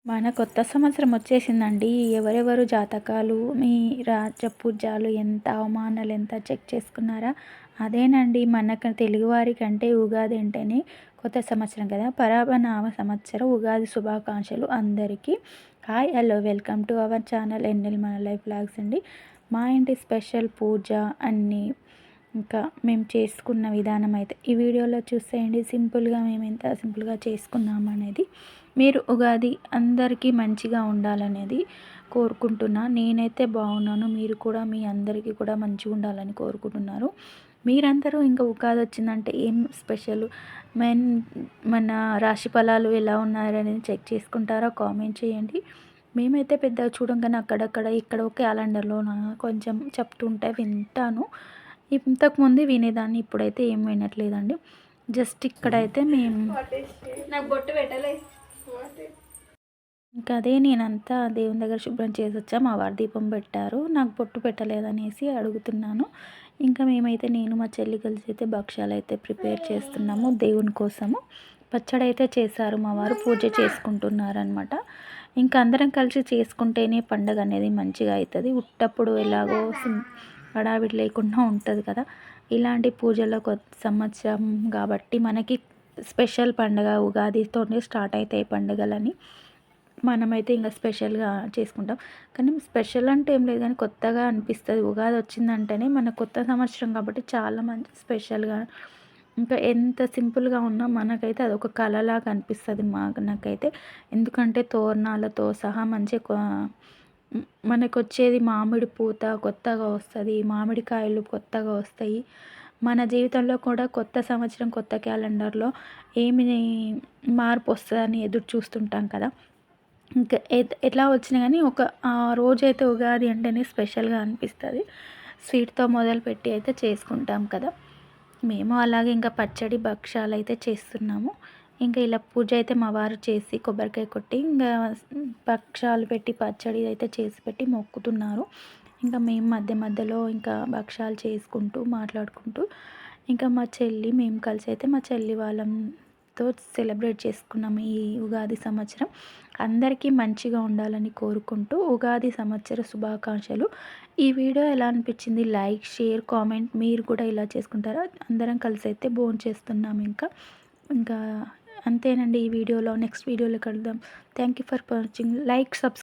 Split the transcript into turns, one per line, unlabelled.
మన కొత్త సంవత్సరం వచ్చేసిందండి. ఎవరెవరు జాతకాలు, మీ రాజపూజ్యాలు ఎంత, అవమానాలు ఎంత చెక్ చేసుకున్నారా? అదేనండి మనకు తెలుగువారికంటే ఉగాది అంటేనే కొత్త సంవత్సరం కదా! పరాభనామ సంవత్సర ఉగాది శుభాకాంక్షలు అందరికీ. Hi! Hello! Welcome to our channel NL మన లైఫ్ వ్లాగ్స్ అండి. మా ఇంటి స్పెషల్ పూజ అన్నీ ఇంకా మేము చేసుకున్న విధానం అయితే ఈ వీడియోలో చూసేయండి. సింపుల్గా మేము ఎంత సింపుల్గా చేసుకున్నాము అనేది. మీరు ఉగాది అందరికీ మంచిగా ఉండాలనేది కోరుకుంటున్నా. నేనైతే బాగున్నాను, మీరు కూడా మీ అందరికీ కూడా మంచిగా ఉండాలని కోరుకుంటున్నారు. మీరందరూ ఇంకా ఉగాది వచ్చిందంటే ఏం స్పెషల్ మన రాశి ఫలాలు ఎలా ఉన్నారనేది చెక్ చేసుకుంటారా? కామెంట్ చేయండి. మేమైతే పెద్దగా చూడం, కానీ అక్కడక్కడ ఇక్కడ క్యాలెండర్లో కొంచెం చెప్తుంటే వింటాను. ఇంతకుముందు వినేదాన్ని, ఇప్పుడైతే ఏం వినట్లేదండి. జస్ట్ ఇక్కడైతే మేము నాకు బొట్టు పెట్టలే. ఇంకా అదే నేనంతా దేవుని దగ్గర శుభ్రం చేసి వచ్చా. మా వారు దీపం పెట్టారు, నాకు బొట్టు పెట్టలేదనేసి అడుగుతున్నాను. ఇంకా మేమైతే నేను మా చెల్లి కలిసి అయితే భక్ష్యాలు అయితే ప్రిపేర్ చేస్తున్నాము దేవుని కోసము. పచ్చడి అయితే చేశారు మా వారు, పూజ చేసుకుంటున్నారనమాట. ఇంకా అందరం కలిసి చేసుకుంటేనే పండగ అనేది మంచిగా అవుతుంది. ఉట్టప్పుడు ఎలాగో హడావిడి లేకుండా ఉంటుంది కదా. ఇలాంటి పూజలో కొత్త సంవత్సరం కాబట్టి మనకి స్పెషల్ పండుగ ఉగాదితోనే స్టార్ట్ అవుతాయి పండుగలని. మనమైతే ఇంకా స్పెషల్గా చేసుకుంటాం. కానీ స్పెషల్ అంటే ఏం లేదు, కానీ కొత్తగా అనిపిస్తుంది. ఉగాది వచ్చిందంటేనే మన కొత్త సంవత్సరం కాబట్టి చాలా మంచి స్పెషల్గా, ఇంకా ఎంత సింపుల్గా ఉన్నా మనకైతే అదొక కళలాగా అనిపిస్తుంది నాకైతే. ఎందుకంటే తోరణాలతో సహా మనకు వచ్చేది మామిడి పూత కొత్తగా వస్తుంది, మామిడికాయలు కొత్తగా వస్తాయి. మన జీవితంలో కూడా కొత్త సంవత్సరం కొత్త క్యాలెండర్లో ఏమి మార్పు వస్తుందని ఎదురు చూస్తుంటాం కదా. ఇంకా ఎట్లా వచ్చినా కానీ ఆ రోజైతే ఉగాది అంటేనే స్పెషల్గా అనిపిస్తుంది. స్వీట్తో మొదలుపెట్టి అయితే చేసుకుంటాం కదా. మేము అలాగే ఇంకా పచ్చడి భక్షాలు అయితే చేస్తున్నాము. ఇంకా ఇలా పూజ అయితే మా వారు చేసి కొబ్బరికాయ కొట్టి ఇంకా భక్షాలు పెట్టి పచ్చడి అయితే చేసి పెట్టి మొక్కుతున్నారు. ఇంకా మేము మధ్య మధ్యలో ఇంకా భక్షాలు చేసుకుంటూ మాట్లాడుకుంటూ ఇంకా మేము కలిసి అయితే మా చెల్లి వాళ్ళతో సెలబ్రేట్ చేసుకున్నాము ఈ ఉగాది సంవత్సరం. అందరికీ మంచిగా ఉండాలని కోరుకుంటూ ఉగాది సంవత్సర శుభాకాంక్షలు. ఈ వీడియో ఎలా అనిపించింది? Like, share, comment. మీరు కూడా ఇలా చేసుకుంటారా? అందరం కలిసి అయితే భోంచేస్తున్నాము. ఇంకా అంతేనండి ఈ వీడియోలో. నెక్స్ట్ వీడియోలో కలుద్దాం. Thank you for watching. Like, subscribe.